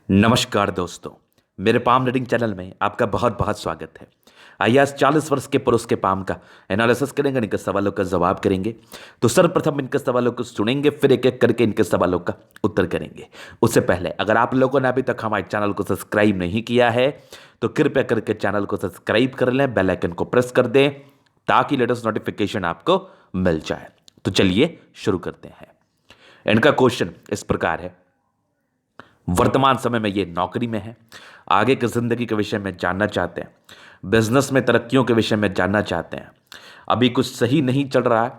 नमस्कार दोस्तों, मेरे पाम रीडिंग चैनल में आपका बहुत बहुत स्वागत है। आइए आज 40 वर्ष के पुरुष के पाम का एनालिसिस करेंगे, इनके सवालों का जवाब करेंगे। तो सर्वप्रथम इनके सवालों को सुनेंगे, फिर एक एक करके इनके सवालों का उत्तर करेंगे। उससे पहले अगर आप लोगों ने अभी तक हमारे चैनल को सब्सक्राइब नहीं किया है तो कृपया करके चैनल को सब्सक्राइब कर लें, बेल आइकन को प्रेस कर दें ताकि लेटेस्ट नोटिफिकेशन आपको मिल जाए। तो चलिए शुरू करते हैं। इनका क्वेश्चन इस प्रकार है, वर्तमान समय में ये नौकरी में है, आगे की जिंदगी के विषय में जानना चाहते हैं, बिजनेस में तरक्कियों के विषय में जानना चाहते हैं, अभी कुछ सही नहीं चल रहा है,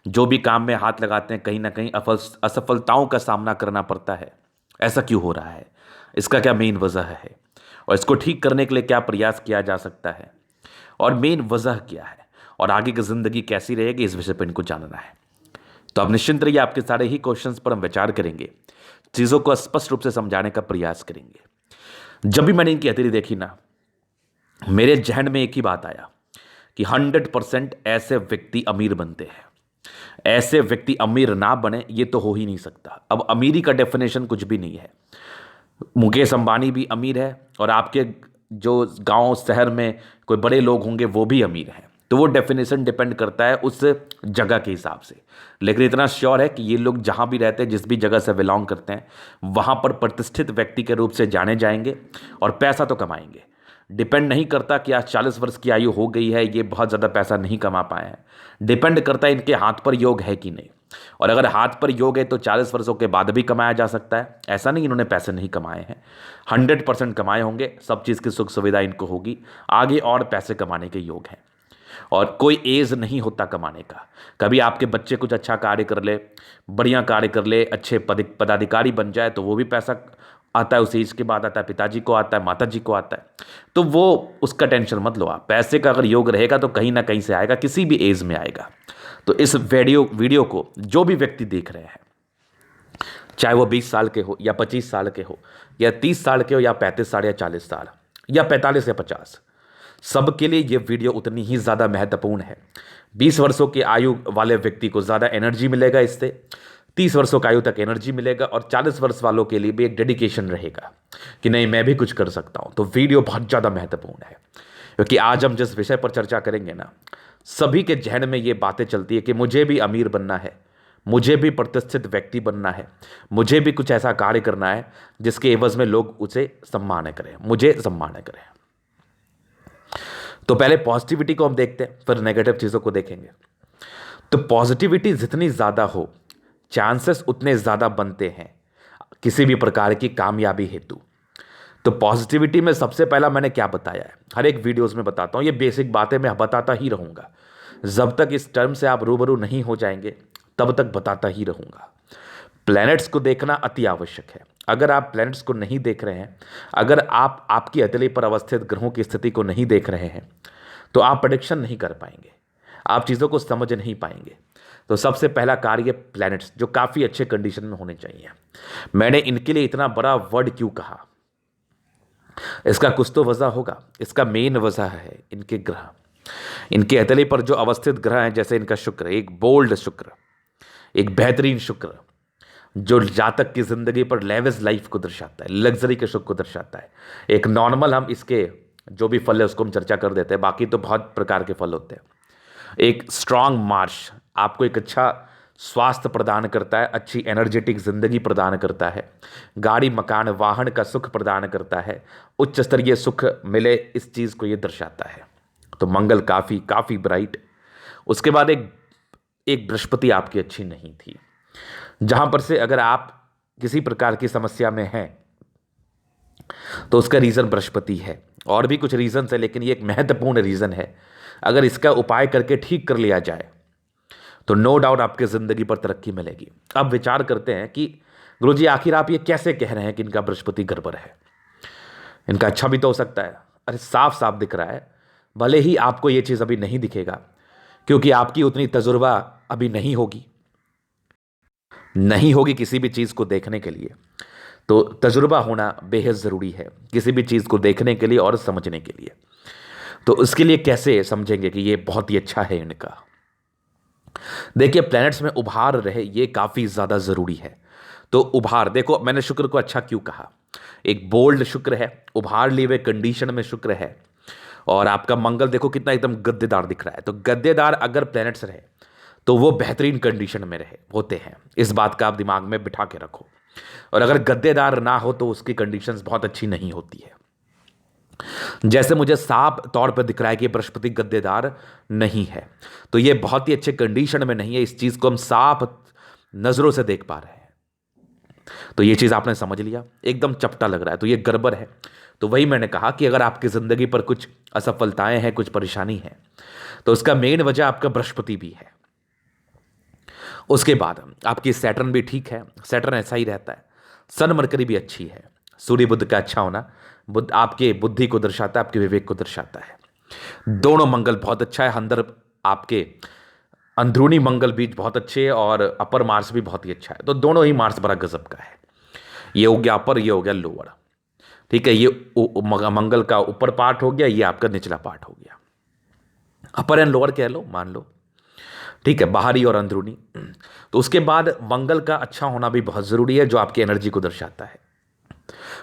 जो भी काम में हाथ लगाते हैं कहीं ना कहीं असफलताओं का सामना करना पड़ता है, ऐसा क्यों हो रहा है, इसका क्या मेन वजह है और इसको ठीक करने के लिए क्या प्रयास किया जा सकता है और मेन वजह क्या है और आगे की जिंदगी कैसी रहेगी, इस विषय पर इनको जानना है। तो अब निश्चिंत रहिए, आपके सारे ही क्वेश्चंस पर हम विचार करेंगे, चीज़ों को स्पष्ट रूप से समझाने का प्रयास करेंगे। जब भी मैंने इनकी हथेली देखी ना, मेरे जहन में एक ही बात आया कि 100% ऐसे व्यक्ति अमीर बनते हैं। ऐसे व्यक्ति अमीर ना बने ये तो हो ही नहीं सकता। अब अमीरी का डेफिनेशन कुछ भी नहीं है। मुकेश अंबानी भी अमीर है और आपके जो गांव शहर में कोई बड़े लोग होंगे वो भी अमीर हैं। तो वो डेफिनेशन डिपेंड करता है उस जगह के हिसाब से, लेकिन इतना श्योर है कि ये लोग जहाँ भी रहते हैं, जिस भी जगह से बिलोंग करते हैं, वहाँ पर प्रतिष्ठित व्यक्ति के रूप से जाने जाएंगे और पैसा तो कमाएंगे। डिपेंड नहीं करता कि आज 40 वर्ष की आयु हो गई है, ये बहुत ज़्यादा पैसा नहीं कमा पाए हैं। डिपेंड करता है इनके हाथ पर योग है कि नहीं, और अगर हाथ पर योग है तो 40 वर्षों के बाद भी कमाया जा सकता है। ऐसा नहीं इन्होंने पैसे नहीं कमाए हैं, 100% कमाए होंगे, सब चीज़ की सुख सुविधा इनको होगी, आगे और पैसे कमाने के योग हैं। और कोई एज नहीं होता कमाने का। कभी आपके बच्चे कुछ अच्छा कार्य कर ले, बढ़िया कार्य कर ले, अच्छे पदाधिकारी बन जाए तो वो भी पैसा आता है, उस एज के बाद आता है, पिताजी को आता है, माता जी को आता है। तो वो उसका टेंशन मत लो आप, पैसे का अगर योग रहेगा तो कहीं ना कहीं से आएगा, किसी भी एज में आएगा। तो इस वीडियो को जो भी व्यक्ति देख रहे हैं, चाहे वो 20 साल के हो या 25 साल के हो या 30 साल के हो या 35 साल या 40 साल या 45 या 50, सबके लिए ये वीडियो उतनी ही ज़्यादा महत्वपूर्ण है। 20 वर्षों की आयु वाले व्यक्ति को ज़्यादा एनर्जी मिलेगा इससे, 30 वर्षों की आयु तक एनर्जी मिलेगा, और 40 वर्ष वालों के लिए भी एक डेडिकेशन रहेगा कि नहीं मैं भी कुछ कर सकता हूँ। तो वीडियो बहुत ज़्यादा महत्वपूर्ण है, क्योंकि आज हम जिस विषय पर चर्चा करेंगे ना, सभी के जहन में ये बातें चलती है कि मुझे भी अमीर बनना है, मुझे भी प्रतिष्ठित व्यक्ति बनना है, मुझे भी कुछ ऐसा कार्य करना है जिसके एवज में लोग उसे सम्मान करें, मुझे सम्मान करें। तो पहले पॉजिटिविटी को हम देखते हैं, फिर नेगेटिव चीज़ों को देखेंगे। तो पॉजिटिविटी जितनी ज़्यादा हो, चांसेस उतने ज़्यादा बनते हैं किसी भी प्रकार की कामयाबी हेतु। तो पॉजिटिविटी में सबसे पहला मैंने क्या बताया है, हर एक वीडियोस में बताता हूँ, ये बेसिक बातें मैं बताता ही रहूँगा। जब तक इस टर्म से आप रूबरू नहीं हो जाएंगे तब तक बताता ही रहूँगा। प्लैनेट्स को देखना अति आवश्यक है। अगर आप प्लैनेट्स को नहीं देख रहे हैं, अगर आप आपकी हथेली पर अवस्थित ग्रहों की स्थिति को नहीं देख रहे हैं, तो आप प्रेडिक्शन नहीं कर पाएंगे, आप चीज़ों को समझ नहीं पाएंगे। तो सबसे पहला कार्य प्लैनेट्स जो काफ़ी अच्छे कंडीशन में होने चाहिए। मैंने इनके लिए इतना बड़ा वर्ड क्यों कहा, इसका कुछ तो वजह होगा। इसका मेन वजह है इनके ग्रह, इनके हथेली पर जो अवस्थित ग्रह हैं, जैसे इनका शुक्र, एक बोल्ड शुक्र, एक बेहतरीन शुक्र जो जातक की जिंदगी पर लेविश लाइफ को दर्शाता है, लग्जरी के सुख को दर्शाता है। एक नॉर्मल हम इसके जो भी फल है उसको हम चर्चा कर देते हैं, बाकी तो बहुत प्रकार के फल होते हैं। एक स्ट्रांग मार्च आपको एक अच्छा स्वास्थ्य प्रदान करता है, अच्छी एनर्जेटिक जिंदगी प्रदान करता है, गाड़ी मकान वाहन का सुख प्रदान करता है, उच्च स्तरीय सुख मिले, इस चीज़ को ये दर्शाता है। तो मंगल काफ़ी काफ़ी ब्राइट। उसके बाद एक बृहस्पति आपकी अच्छी नहीं थी, जहां पर से अगर आप किसी प्रकार की समस्या में हैं तो उसका रीज़न बृहस्पति है। और भी कुछ रीज़न है, लेकिन ये एक महत्वपूर्ण रीज़न है। अगर इसका उपाय करके ठीक कर लिया जाए तो नो डाउट आपके ज़िंदगी पर तरक्की मिलेगी। अब विचार करते हैं कि गुरुजी आखिर आप ये कैसे कह रहे हैं कि इनका बृहस्पति गड़बड़ है, इनका अच्छा भी तो हो सकता है। अरे साफ साफ दिख रहा है, भले ही आपको ये चीज़ अभी नहीं दिखेगा क्योंकि आपकी उतनी तजुर्बा अभी नहीं होगी किसी भी चीज़ को देखने के लिए। तो तजुर्बा होना बेहद ज़रूरी है किसी भी चीज़ को देखने के लिए और समझने के लिए। तो उसके लिए कैसे समझेंगे कि ये बहुत ही अच्छा है इनका। देखिए प्लैनेट्स में उभार रहे ये काफ़ी ज़्यादा ज़रूरी है। तो उभार, देखो मैंने शुक्र को अच्छा क्यों कहा, एक बोल्ड शुक्र है, उभार लिए हुए कंडीशन में शुक्र है, और आपका मंगल देखो कितना एकदम गद्देदार दिख रहा है। तो गद्देदार अगर प्लैनेट्स रहे तो वो बेहतरीन कंडीशन में रहे होते हैं, इस बात का आप दिमाग में बिठा के रखो। और अगर गद्देदार ना हो तो उसकी कंडीशंस बहुत अच्छी नहीं होती है। जैसे मुझे साफ तौर पर दिख रहा है कि बृहस्पति गद्देदार नहीं है, तो ये बहुत ही अच्छे कंडीशन में नहीं है, इस चीज को हम साफ नजरों से देख पा रहे हैं। तो ये चीज आपने समझ लिया, एकदम चपटा लग रहा है तो ये गड़बड़ है। तो वही मैंने कहा कि अगर आपकी जिंदगी पर कुछ असफलताएं हैं, कुछ परेशानी है, तो उसका मेन वजह आपका बृहस्पति भी है। उसके बाद आपकी सैटर्न भी ठीक है, सैटर्न ऐसा ही रहता है, सन मरकरी भी अच्छी है, सूर्य बुध का अच्छा होना बुद्ध आपके बुद्धि को दर्शाता है, आपके विवेक को दर्शाता है। दोनों मंगल बहुत अच्छा है, अंदर आपके अंदरूनी मंगल भी बहुत अच्छे है और अपर मार्स भी बहुत ही अच्छा है। तो दोनों ही मार्स बड़ा गजब का है, ये हो गया अपर, ये हो गया लोअर। ठीक है, ये मंगल का ऊपर पार्ट हो गया, ये आपका निचला पार्ट हो गया, अपर एंड लोअर कह लो, मान लो। ठीक है, बाहरी और अंदरूनी। तो उसके बाद मंगल का अच्छा होना भी बहुत जरूरी है, जो आपकी एनर्जी को दर्शाता है।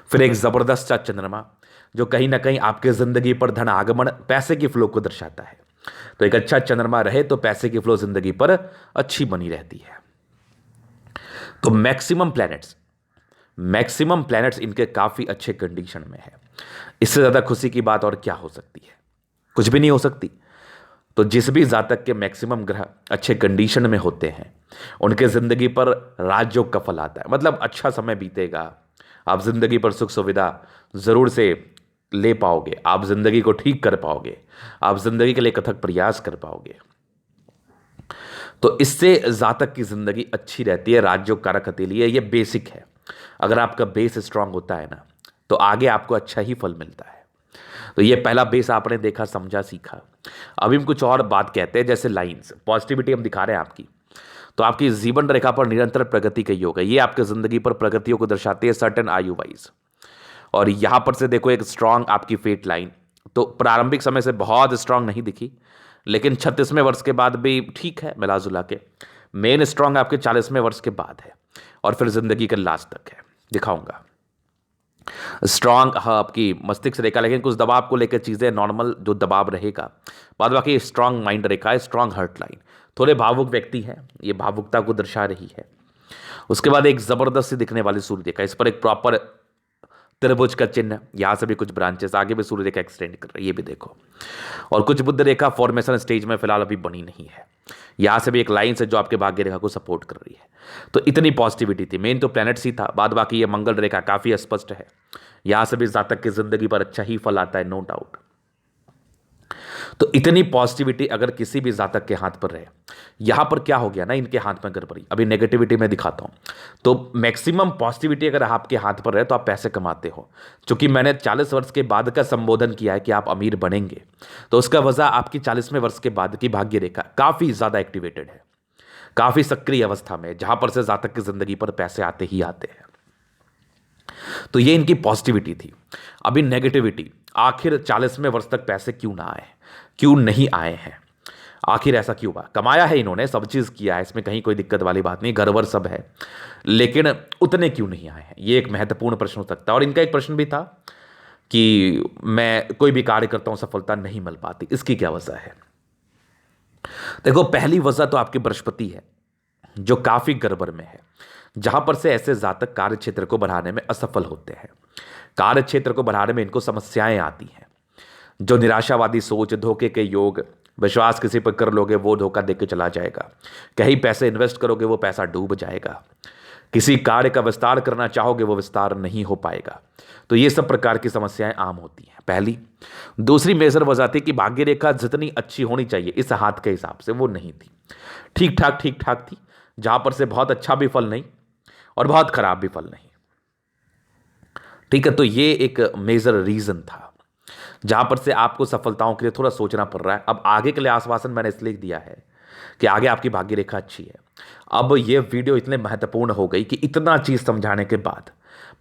फिर एक जबरदस्त सा चंद्रमा, जो कहीं ना कहीं आपके जिंदगी पर धन आगमन, पैसे की फ्लो को दर्शाता है। तो एक अच्छा चंद्रमा रहे तो पैसे की फ्लो जिंदगी पर अच्छी बनी रहती है। तो मैक्सिमम प्लैनेट्स इनके काफी अच्छे कंडीशन में है। इससे ज्यादा खुशी की बात और क्या हो सकती है, कुछ भी नहीं हो सकती। तो जिस भी जातक के मैक्सिमम ग्रह अच्छे कंडीशन में होते हैं, उनके जिंदगी पर राजयोग का फल आता है, मतलब अच्छा समय बीतेगा, आप जिंदगी पर सुख सुविधा जरूर से ले पाओगे, आप जिंदगी को ठीक कर पाओगे, आप जिंदगी के लिए कथक प्रयास कर पाओगे। तो इससे जातक की जिंदगी अच्छी रहती है, राजयोग कारक के लिए ये बेसिक है। अगर आपका बेस स्ट्रांग होता है ना, तो आगे आपको अच्छा ही फल मिलता है। तो ये पहला बेस आपने देखा, समझा, सीखा। अभी हम कुछ और बात कहते हैं, जैसे लाइंस, पॉजिटिविटी हम दिखा रहे हैं आपकी। तो आपकी जीवन रेखा पर निरंतर प्रगति का योग है, ये आपके जिंदगी पर प्रगतियों को दर्शाती है सर्टेन आयु वाइज। और यहां पर से देखो एक स्ट्रांग आपकी फेट लाइन, तो प्रारंभिक समय से बहुत स्ट्रांग नहीं दिखी, लेकिन 36वें वर्ष के बाद भी ठीक है, मिला जुला के मेन स्ट्रांग आपके 40वें वर्ष के बाद है, और फिर जिंदगी के लास्ट तक है, दिखाऊंगा स्ट्रांग। हाँ, आपकी मस्तिष्क रेखा, लेकिन कुछ दबाव को लेकर चीजें नॉर्मल जो दबाव रहेगा, बाद बाकी स्ट्रांग माइंड रेखा है, स्ट्रांग हार्ट लाइन, थोड़े भावुक व्यक्ति है, ये भावुकता को दर्शा रही है। उसके बाद एक जबरदस्त सी दिखने वाली सूर्य रेखा, इस पर एक प्रॉपर त्रिभुज का चिन्ह, यहां से भी कुछ ब्रांचेस आगे भी सूर्य रेखा एक्सटेंड कर रही है, ये भी देखो। और कुछ बुद्ध रेखा फॉर्मेशन स्टेज में फिलहाल अभी बनी नहीं है, यहां से भी एक लाइन से जो आपके भाग्य रेखा को सपोर्ट कर रही है। तो इतनी पॉजिटिविटी थी, मेन तो प्लैनेट्स ही था, बाद बाकी ये मंगल रेखा काफी स्पष्ट है, यहां से भी जातक की जिंदगी पर अच्छा ही फल आता है, नो डाउट। तो इतनी पॉजिटिविटी अगर किसी भी जातक के हाथ पर रहे, यहां पर क्या हो गया ना, इनके हाथ में गड़बड़ी, अभी नेगेटिविटी में दिखाता हूं। तो मैक्सिमम पॉजिटिविटी अगर आपके हाथ पर रहे तो आप पैसे कमाते हो, क्योंकि मैंने 40 वर्ष के बाद का संबोधन किया है कि आप अमीर बनेंगे। तो उसका वजह आपकी 40वें वर्ष के बाद की भाग्य रेखा काफी ज्यादा एक्टिवेटेड है, काफी सक्रिय अवस्था में, जहां पर से जातक की जिंदगी पर पैसे आते ही आते हैं। तो ये इनकी पॉजिटिविटी थी। अभी नेगेटिविटी, आखिर 40वें वर्ष तक पैसे क्यों ना आए, क्यों नहीं आए हैं, आखिर ऐसा क्यों हुआ? कमाया है इन्होंने, सब चीज किया है, इसमें कहीं कोई दिक्कत वाली बात नहीं, घरवर सब है, लेकिन उतने क्यों नहीं आए हैं, ये एक महत्वपूर्ण प्रश्न हो सकता है। और इनका एक प्रश्न भी था कि मैं कोई भी कार्य करता हूं, सफलता नहीं मिल पाती, इसकी क्या वजह है? देखो, पहली वजह तो आपकी बृहस्पति है, जो काफी गड़बड़ में है, जहां पर से ऐसे जातक कार्य क्षेत्र को बढ़ाने में असफल होते हैं। कार्य क्षेत्र को बढ़ाने में इनको समस्याएं आती हैं, जो निराशावादी सोच, धोखे के योग, विश्वास किसी पर कर लोगे वो धोखा देके चला जाएगा, कहीं पैसे इन्वेस्ट करोगे वो पैसा डूब जाएगा, किसी कार्य का विस्तार करना चाहोगे वो विस्तार नहीं हो पाएगा। तो ये सब प्रकार की समस्याएं आम होती हैं, पहली। दूसरी मेजर वजह थी कि भाग्य रेखा जितनी अच्छी होनी चाहिए इस हाथ के हिसाब से वो नहीं थी, ठीक ठाक थी, जहां पर से बहुत अच्छा भी फल नहीं और बहुत खराब भी फल नहीं। ठीक है, तो ये एक मेजर रीजन था जहां पर से आपको सफलताओं के लिए थोड़ा सोचना पड़ रहा है। अब आगे के लिए आश्वासन मैंने इसलिए दिया है कि आगे आपकी भाग्य रेखा अच्छी है। अब ये वीडियो इतने महत्वपूर्ण हो गई कि इतना चीज समझाने के बाद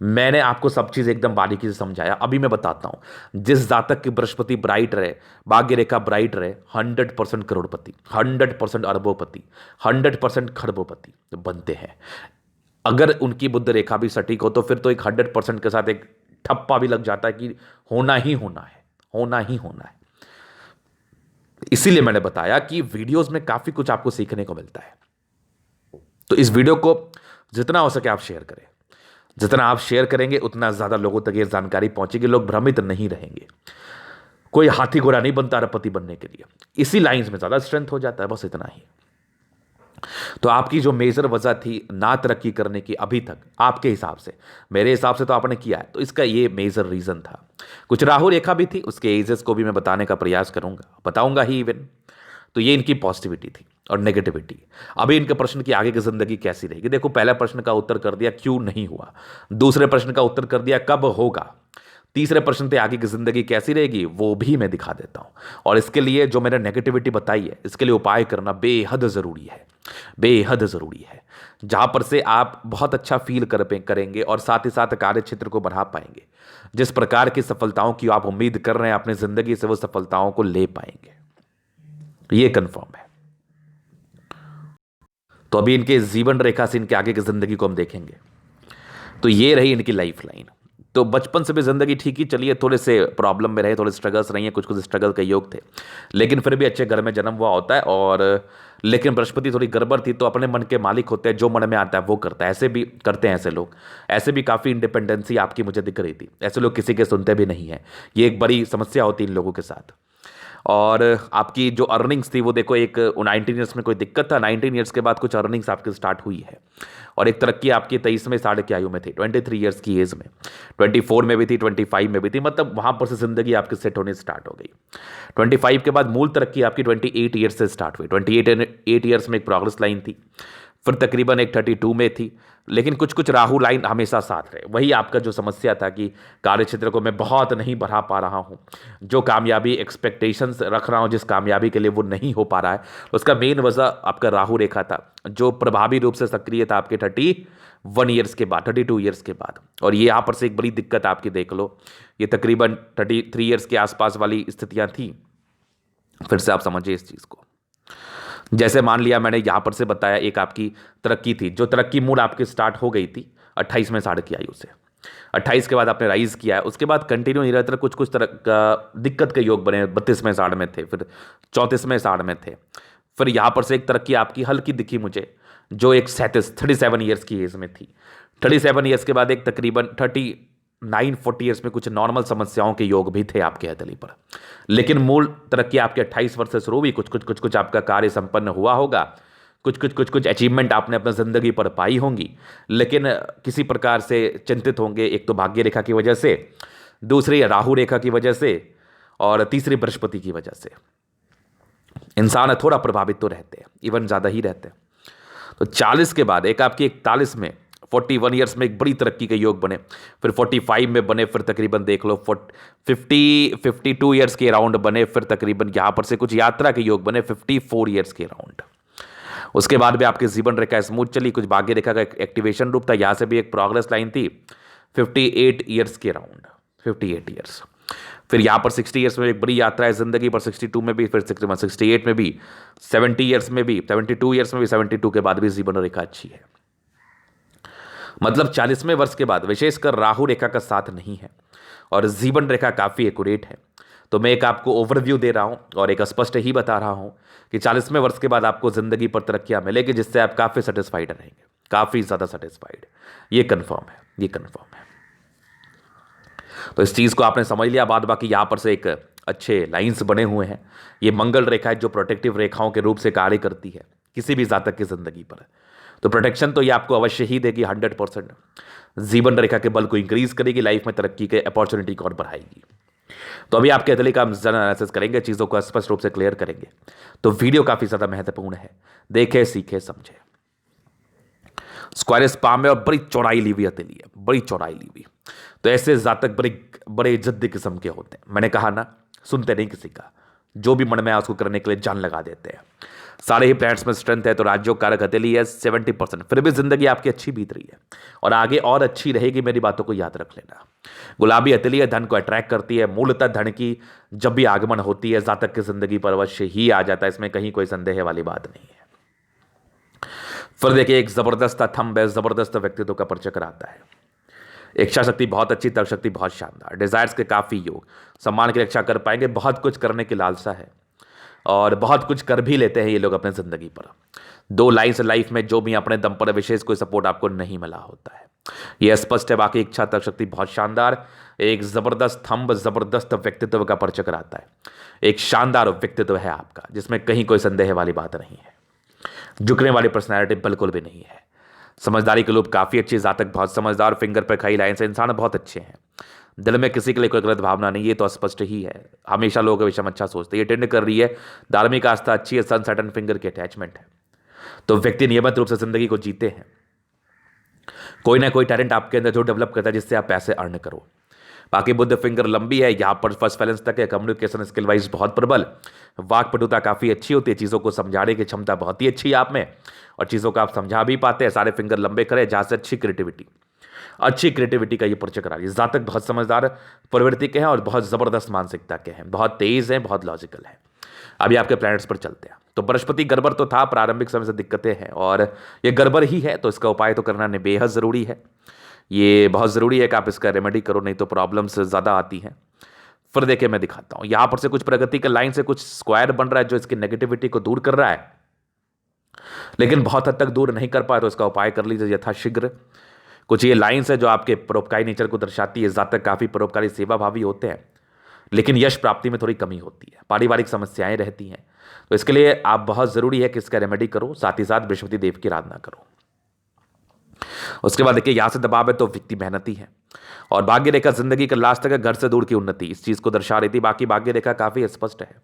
मैंने आपको सब चीज एकदम बारीकी से समझाया। अभी मैं बताता हूं, जिस जातक की बृहस्पति ब्राइट रहे, भाग्य रेखा ब्राइट रहे, 100% करोड़पति, 100% अरबोपति, 100% खरबोपति बनते हैं। अगर उनकी बुद्ध रेखा भी सटीक हो तो फिर तो एक 100% के साथ एक ठप्पा भी लग जाता है कि होना ही होना है, होना ही होना है। इसीलिए मैंने बताया कि वीडियोस में काफी कुछ आपको सीखने को मिलता है। तो इस वीडियो को जितना हो सके आप शेयर करें। जितना आप शेयर करेंगे उतना ज्यादा लोगों तक ये जानकारी पहुंचेगी, लोग भ्रमित नहीं रहेंगे। कोई हाथी घोड़ा नहीं बनता रपति बनने के लिए, इसी लाइंस में ज्यादा स्ट्रेंथ हो जाता है, बस इतना ही। तो आपकी जो मेजर वजह थी ना तरक्की करने की अभी तक, आपके हिसाब से, मेरे हिसाब से तो आपने किया है, तो इसका ये मेजर रीजन था। कुछ राहु रेखा भी थी, उसके एजेस को भी मैं बताने का प्रयास करूंगा, बताऊंगा ही इवन। तो ये इनकी पॉजिटिविटी थी और नेगेटिविटी। अभी इनके प्रश्न की आगे की जिंदगी कैसी रहेगी। देखो, पहला प्रश्न का उत्तर कर दिया क्यों नहीं हुआ, दूसरे प्रश्न का उत्तर कर दिया कब होगा, तीसरे प्रश्न पे आगे की जिंदगी कैसी रहेगी वो भी मैं दिखा देता हूं। और इसके लिए जो मैंने नेगेटिविटी बताई है, इसके लिए उपाय करना बेहद जरूरी है, बेहद जरूरी है, जहां पर से आप बहुत अच्छा फील करेंगे और साथ ही साथ कार्य क्षेत्र को बढ़ा पाएंगे। जिस प्रकार की सफलताओं की आप उम्मीद कर रहे हैं अपनी जिंदगी से, वो सफलताओं को ले पाएंगे, ये कंफर्म है। तो अभी इनके जीवन रेखा से इनके आगे की जिंदगी को हम देखेंगे। तो ये रही इनकी लाइफ लाइन। तो बचपन से भी जिंदगी ठीक ही चलिए, थोड़े से प्रॉब्लम में रहे, थोड़े स्ट्रगल्स रही हैं, कुछ कुछ स्ट्रगल के योग थे, लेकिन फिर भी अच्छे घर में जन्म हुआ होता है। और लेकिन बृहस्पति थोड़ी गड़बड़ थी, तो अपने मन के मालिक होते हैं, जो मन में आता है वो करता है। ऐसे भी करते हैं ऐसे लोग, ऐसे भी काफ़ी इंडिपेंडेंसी आपकी मुझे दिख रही थी। ऐसे लोग किसी के सुनते भी नहीं हैं, ये एक बड़ी समस्या होती है इन लोगों के साथ। और आपकी जो अर्निंग्स थी वो देखो, एक 19 ईयर्स में कोई दिक्कत था, 19 ईयर्स के बाद कुछ अर्निंग्स आपकी स्टार्ट हुई है। और एक तरक्की आपकी 23वें साढ़े की आयु में थी, 23 ईयर्स की एज में, 24 में भी थी, 25 में भी थी, मतलब वहां पर से जिंदगी आपकी सेट होनी स्टार्ट हो गई। 25 के बाद मूल तरक्की आपकी 28 ईयर्स से स्टार्ट हुई। 28 ईयर्स में एक प्रोग्रेस लाइन थी, फिर तकरीबन एक 32 में थी, लेकिन कुछ कुछ राहु लाइन हमेशा साथ रहे। वही आपका जो समस्या था कि कार्य क्षेत्र को मैं बहुत नहीं बढ़ा पा रहा हूँ, जो कामयाबी एक्सपेक्टेशंस रख रहा हूँ जिस कामयाबी के लिए, वो नहीं हो पा रहा है। उसका मेन वजह आपका राहु रेखा था, जो प्रभावी रूप से सक्रिय था आपके 31 ईयर्स के बाद, 32 ईयर्स के बाद। और ये यहाँ पर से एक बड़ी दिक्कत आपकी देख लो, ये तकरीबन 33 ईयर्स के आसपास वाली स्थितियाँ थी। फिर से आप समझिए इस चीज़ को। जैसे मान लिया मैंने यहां पर से बताया, एक आपकी तरक्की थी, जो तरक्की मूड आपकी स्टार्ट हो गई थी 28 में साढ़े की आयु से। 28 के बाद आपने राइज किया है, उसके बाद कंटिन्यू निरंतर कुछ कुछ तरह का दिक्कत के योग बने। 32वें साढ़ में थे, फिर 34वें साढ़ में थे, फिर यहां पर से एक तरक्की आपकी हल्की दिखी मुझे, जो एक 37 ईयर्स की एज में थी। 37 ईयर्स के बाद एक तकरीबन 39-40 ईयर्स में कुछ नॉर्मल समस्याओं के योग भी थे आपके हथेली पर। लेकिन मूल तरक्की आपके 28 वर्ष से शुरू हुई, कुछ आपका कार्य संपन्न हुआ होगा, कुछ अचीवमेंट आपने अपनी जिंदगी पर पाई होंगी, लेकिन किसी प्रकार से चिंतित होंगे। एक तो भाग्य रेखा की वजह से, दूसरी राहु रेखा की वजह से, और तीसरी बृहस्पति की वजह से। इंसान थोड़ा प्रभावित तो रहते हैं, इवन ज्यादा ही रहते हैं। तो 40 के बाद एक आपकी 41 में, 41 ईयर्स में एक बड़ी तरक्की के योग बने, फिर 45 में बने, फिर तकरीबन देख लो 52 ईयर्स के अराउंड बने, फिर तकरीबन यहां पर से कुछ यात्रा के योग बने 54 ईयर्स के अराउंड। उसके बाद भी आपकी जीवन रेखा स्मूथ चली, कुछ भाग्य रेखा का एक्टिवेशन रूप था, यहां से भी एक प्रोग्रेस लाइन थी 58 ईयर्स के अराउंड, 58 ईयर्स। फिर यहां पर 60 ईयर्स में एक बड़ी यात्रा है जिंदगी पर, 62 में भी, फिर 68 में भी, 70 ईयर्स में भी, 72 ईयर्स में भी, 72 के बाद भी जीवन रेखा अच्छी है। मतलब 40वें वर्ष के बाद विशेषकर राहु रेखा का साथ नहीं है और जीवन रेखा काफी एक्यूरेट है। तो मैं एक आपको ओवरव्यू दे रहा हूं और एक स्पष्ट ही बता रहा हूं कि 40वें वर्ष के बाद आपको जिंदगी पर तरक्कियां मिलेगी, जिससे आप काफी सेटिस्फाइड रहेंगे, काफी ज्यादा सेटिस्फाइड। ये कंफर्म है, ये कंफर्म है। तो इस चीज को आपने समझ लिया। बाद बाकी यहां पर से एक अच्छे लाइंस बने हुए हैं। ये मंगल रेखा है जो प्रोटेक्टिव रेखाओं के रूप से कार्य करती है किसी भी जातक की जिंदगी पर। तो प्रोटेक्शन तो ये आपको अवश्य ही देगी 100%। जीवन रेखा के बल को इंक्रीज करेगी, लाइफ में तरक्की के अपॉर्चुनिटी को और बढ़ाएगी। तो अभी आपके हथेली का हम एनालिसिस करेंगे, चीजों को स्पष्ट रूप से क्लियर करेंगे। तो वीडियो काफी ज्यादा महत्वपूर्ण है, देखे सीखे समझे। स्क्वायरस पाम है और बड़ी चौड़ाई ली हुई हथेली है, बड़ी चौड़ाई ली हुई। तो ऐसे जातक बड़े बड़े जिद्दी किस्म के होते हैं। मैंने कहा ना, सुनते नहीं किसी का, जो भी मन में है उसको करने के लिए जान लगा देते हैं। सारे ही प्लैनेट्स में स्ट्रेंथ है, तो राज्यों कारक हथेली है 70%। फिर भी जिंदगी आपकी अच्छी बीत रही है और आगे और अच्छी रहेगी, मेरी बातों को याद रख लेना। गुलाबी हथेली है, धन को अट्रैक्ट करती है। मूलतः धन की जब भी आगमन होती है जातक की जिंदगी पर अवश्य ही आ जाता है, इसमें कहीं कोई संदेह वाली बात नहीं है। फिर देखिए एक जबरदस्त थंब है, जबरदस्त व्यक्तित्व का परिचय कराता है। इच्छा शक्ति बहुत अच्छी, तर्क शक्ति बहुत शानदार, डिजायर्स के काफी योग, सम्मान की रक्षा कर पाएंगे, बहुत कुछ करने की लालसा है और बहुत कुछ कर भी लेते हैं ये लोग अपने जिंदगी पर। दो लाइन्स लाइफ में जो भी अपने दम पर विशेष कोई सपोर्ट आपको नहीं मिला होता है, यह स्पष्ट है। बाकी इच्छा तर्क शक्ति बहुत शानदार, एक जबरदस्त थंब, जबरदस्त व्यक्तित्व का परिचय कराता है। एक शानदार व्यक्तित्व है आपका जिसमें कहीं कोई संदेह वाली बात नहीं है, झुकने वाली पर्सनैलिटी बिल्कुल भी नहीं है। समझदारी के लोग काफी अच्छी, जातक बहुत समझदार, फिंगर पर खाई लाइन से इंसान बहुत अच्छे हैं, दिल में किसी के लिए कोई गलत भावना नहीं, ये तो स्पष्ट ही है। हमेशा लोगों के विषय में अच्छा सोचते हैं, ये टेंड कर रही है, धार्मिक आस्था अच्छी है, सन सैटर्न फिंगर की अटैचमेंट है, तो व्यक्ति नियमित रूप से जिंदगी को जीते हैं। कोई ना कोई टैलेंट आपके अंदर जो डेवलप करता है जिससे आप पैसे अर्न करो। बाकी बुद्ध फिंगर लंबी है, यहाँ पर फर्स्ट बैलेंस तक है, कम्युनिकेशन स्किल वाइज बहुत प्रबल, वाक पटुता काफी अच्छी होती है, चीजों को समझाने की क्षमता बहुत ही अच्छी है आप में और चीजों को आप समझा भी पाते हैं। सारे फिंगर लंबे करे जहां से अच्छी क्रिएटिविटी का ये परिचय करा रही है। जातक बहुत समझदार प्रवृत्ति के हैं और बहुत जबरदस्त मानसिकता के हैं, बहुत तेज हैं, बहुत लॉजिकल है। अभी आपके प्लैनेट्स पर चलते हैं। तो बृहस्पति गड़बड़ तो था, प्रारंभिक समय से दिक्कतें हैं और ये गड़बड़ ही है, तो इसका उपाय तो करना बेहद जरूरी है। ये बहुत ज़रूरी है कि आप इसका रेमेडी करो, नहीं तो प्रॉब्लम्स ज़्यादा आती हैं। फिर देखिए मैं दिखाता हूँ, यहाँ पर से कुछ प्रगति के लाइन से कुछ स्क्वायर बन रहा है जो इसकी नेगेटिविटी को दूर कर रहा है, लेकिन बहुत हद तक दूर नहीं कर पाए, तो इसका उपाय कर लीजिए यथाशीघ्र। कुछ ये लाइन्स है जो आपके परोपकारी नेचर को दर्शाती है। जातक काफ़ी परोपकारी सेवा भावी होते हैं, लेकिन यश प्राप्ति में थोड़ी कमी होती है, पारिवारिक समस्याएं रहती हैं, तो इसके लिए आप बहुत ज़रूरी है कि इसका रेमेडी करो, साथ ही साथ बृहस्पति देव की आराधना करो। उसके बाद देखिए यहां से दबाव है तो व्यक्ति मेहनती है और भाग्य रेखा जिंदगी का लास्ट तक है, घर से दूर की उन्नति इस चीज को दर्शा रही थी। बाकी भाग्य रेखा काफी स्पष्ट है,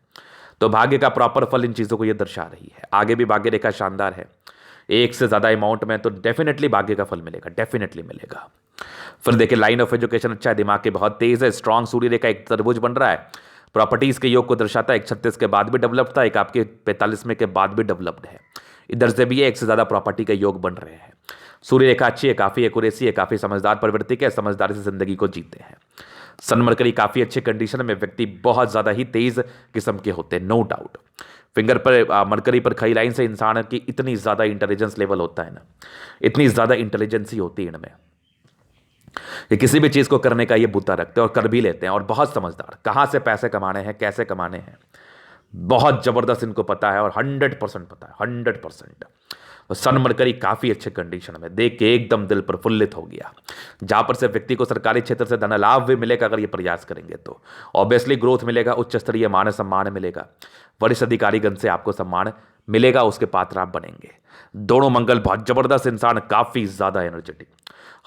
तो भाग्य का प्रॉपर फल इन चीजों को यह दर्शा रही है। आगे भी भाग्य रेखा शानदार है, एक से ज्यादा अमाउंट में, तो डेफिनेटली भाग्य का फल मिलेगा, डेफिनेटली मिलेगा। फिर देखिए लाइन ऑफ एजुकेशन अच्छा है, दिमाग के बहुत तेज है, स्ट्रॉन्ग सूर्य रेखा एक तरबूज बन रहा है, प्रॉपर्टीज के योग को दर्शाता है। एक 36 के बाद भी डेवलप्ड था, एक आपके 45 में के बाद भी डेवलप्ड है, इधर से भी एक से ज्यादा प्रॉपर्टी के योग बन रहे हैं। सूर्य रेखा अच्छी है, काफी एक्यूरेसी है, काफी समझदार प्रवृत्ति है, समझदारी से जिंदगी को जीते हैं। सन मरकरी काफी अच्छे कंडीशन में, व्यक्ति बहुत ज्यादा ही तेज किस्म के होते हैं, नो डाउट। फिंगर पर मरकरी पर खई लाइन से इंसान की इतनी ज्यादा इंटेलिजेंस लेवल होता है ना, इतनी ज्यादा इंटेलिजेंसी होती है इनमें, ये किसी भी चीज को करने का ये बुद्धा रखते हैं और कर भी लेते हैं। और बहुत समझदार, कहां से पैसे कमाने हैं, कैसे कमाने हैं, बहुत जबरदस्त इनको पता है और 100% पता है, 100%। सन मरकरी काफी अच्छे कंडीशन में, देख के एकदम दिल प्रफुल्लित हो गया। जहां पर से व्यक्ति को सरकारी क्षेत्र से धन लाभ भी मिलेगा अगर ये प्रयास करेंगे, तो ऑब्वियसली ग्रोथ मिलेगा, उच्च स्तरीय मान सम्मान मिलेगा, वरिष्ठ अधिकारीगण से आपको सम्मान मिलेगा, उसके पात्र आप बनेंगे। दोनों मंगल बहुत जबरदस्त, इंसान काफी ज्यादा एनर्जेटिक,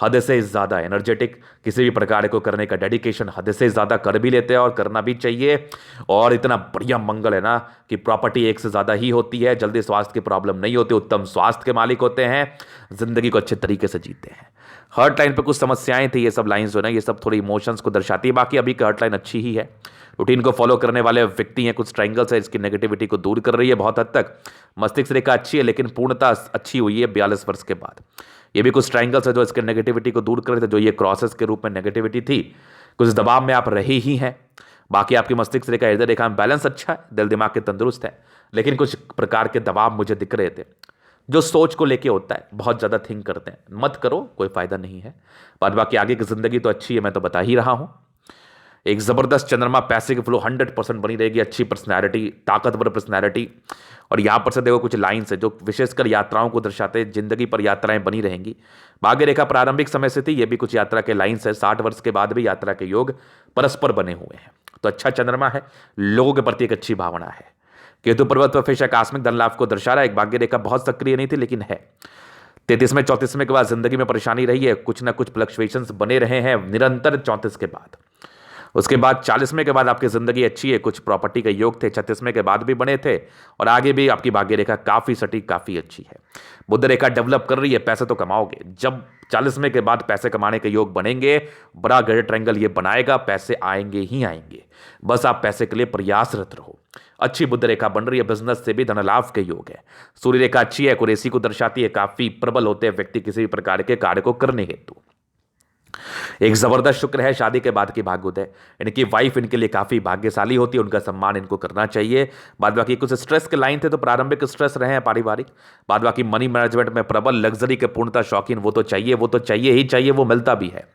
हद से ज्यादा एनर्जेटिक, किसी भी प्रकार को करने का डेडिकेशन हद से ज्यादा कर भी लेते हैं और करना भी चाहिए। और इतना बढ़िया मंगल है ना कि प्रॉपर्टी एक से ज्यादा ही होती है, जल्दी स्वास्थ्य की प्रॉब्लम नहीं होती, उत्तम स्वास्थ्य के मालिक होते हैं, जिंदगी को अच्छे तरीके से जीते हैं। हर्ट लाइन पे कुछ समस्याएं थी, ये सब लाइंस जो है ना, ये सब थोड़ी इमोशंस को दर्शाती है। बाकी अभी की हर्ट लाइन अच्छी ही है, रूटीन को फॉलो करने वाले व्यक्ति हैं, कुछ ट्रायंगल्स है, इसकी नेगेटिविटी को दूर कर रही है बहुत हद तक। मस्तिष्क रेखा अच्छी है, लेकिन पूर्णता अच्छी हुई है 42 वर्ष के बाद। ये भी कुछ ट्रायंगल्स है जो इसके नेगेटिविटी को दूर कर रहे थे, जो ये क्रॉसेस के रूप में नेगेटिविटी थी, कुछ दबाव में आप रहे ही हैं। बाकी आपकी मस्तिष्क रेखा हृदय रेखा में बैलेंस अच्छा है, दिल दिमाग के तंदुरुस्त है, लेकिन कुछ प्रकार के दबाव मुझे दिख रहे थे जो सोच को लेके होता है, बहुत ज़्यादा थिंक करते हैं, मत करो, कोई फायदा नहीं है। बाद बाकी आगे की जिंदगी तो अच्छी है, मैं तो बता ही रहा हूं। एक जबरदस्त चंद्रमा, पैसे की फ्लो 100% बनी रहेगी, अच्छी पर्सनैलिटी, ताकतवर पर्सनैलिटी। और यहां पर से देखो कुछ लाइन्स है जो विशेषकर यात्राओं को दर्शाते हैं, जिंदगी पर यात्राएं बनी रहेंगी। भाग्य रेखा प्रारंभिक समय से थी, ये भी कुछ यात्रा के लाइन्स है, 60 वर्ष के बाद भी यात्रा के योग परस्पर बने हुए हैं, तो अच्छा चंद्रमा है, लोगों के प्रति एक अच्छी भावना है। केतु पर्वत पर फिश आकस्मिक धन लाभ को दर्शा रहा है। एक भाग्य रेखा बहुत सक्रिय नहीं थी लेकिन है। 33वें 34वें के बाद जिंदगी में परेशानी रही है, कुछ ना कुछ फ्लक्चुएशंस बने रहे हैं निरंतर 34 के बाद। उसके बाद 40वें के बाद आपकी जिंदगी अच्छी है, कुछ प्रॉपर्टी के योग थे, 36वें के बाद भी बने थे और आगे भी आपकी भाग्य रेखा काफी सटीक, काफी अच्छी है। बुध रेखा डेवलप कर रही है, पैसे तो कमाओगे, जब 40वें के बाद पैसे कमाने के योग बनेंगे, बड़ा ग्रेट ट्रायंगल ये बनाएगा, पैसे आएंगे ही आएंगे, बस आप पैसे के लिए प्रयासरत रहो। अच्छी बुध रेखा बन रही है, बिजनेस से भी धन लाभ के योग है। सूर्य रेखा अच्छी है, एक्यूरेसी को दर्शाती है, काफी प्रबल होते हैं व्यक्ति किसी भी प्रकार के कार्य को करने हेतु। एक जबरदस्त शुक्र है शादी के बाद की भाग्योदय। इनकी वाइफ इनके लिए काफी भाग्यशाली होती है, उनका सम्मान इनको करना चाहिए। बाद बाकी कुछ स्ट्रेस के लाइन थे तो प्रारंभिक स्ट्रेस रहे हैं पारिवारिक। बाद बाकी मनी मैनेजमेंट में प्रबल, लग्जरी के पूर्णता शौकीन, वो तो चाहिए ही चाहिए, वो मिलता भी है।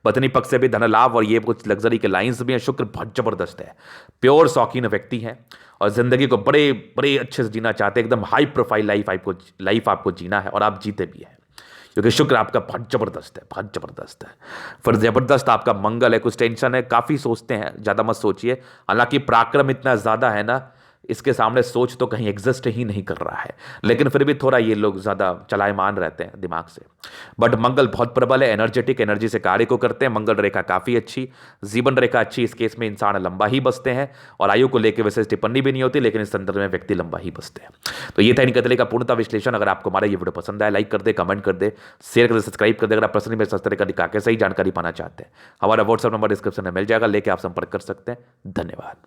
पत्नी पक्ष से भी धन लाभ और ये कुछ लग्जरी के लाइंस भी हैं। शुक्र बहुत जबरदस्त है, प्योर शौकीन व्यक्ति हैं और जिंदगी को बड़े बड़े अच्छे से जीना चाहते हैं। एकदम हाई प्रोफाइल लाइफ आपको जीना है और आप जीते भी हैं, क्योंकि शुक्र आपका बहुत जबरदस्त है, बहुत जबरदस्त है। फिर जबरदस्त आपका मंगल है। कुछ टेंशन है, काफी सोचते हैं, ज्यादा मत सोचिए। हालांकि पराक्रम इतना ज्यादा है ना, इसके सामने सोच तो कहीं एग्जिस्ट ही नहीं कर रहा है, लेकिन फिर भी थोड़ा ये लोग ज्यादा चलायमान रहते हैं दिमाग से। बट मंगल बहुत प्रबल है, एनर्जेटिक एनर्जी से कार्य को करते हैं। मंगल रेखा काफी अच्छी, जीवन रेखा अच्छी। इस केस में इंसान लंबा ही बसते हैं और आयु को लेकर विशेष टिप्पणी भी नहीं होती, लेकिन इस संदर्भ में व्यक्ति लंबा ही बसते हैं। तो ये था इनके तरह का पूर्णता विश्लेषण। अगर आपको हमारा ये वीडियो पसंद आया, लाइक कर दे, कमेंट कर दे, शेयर कर दे, सब्सक्राइब कर दे। अगर आप पर्सनली मेरे सस्ते का दिखा के सही जानकारी पाना चाहते हैं, हमारा व्हाट्सएप नंबर डिस्क्रिप्शन में मिल जाएगा, लेके आप संपर्क कर सकते हैं। धन्यवाद।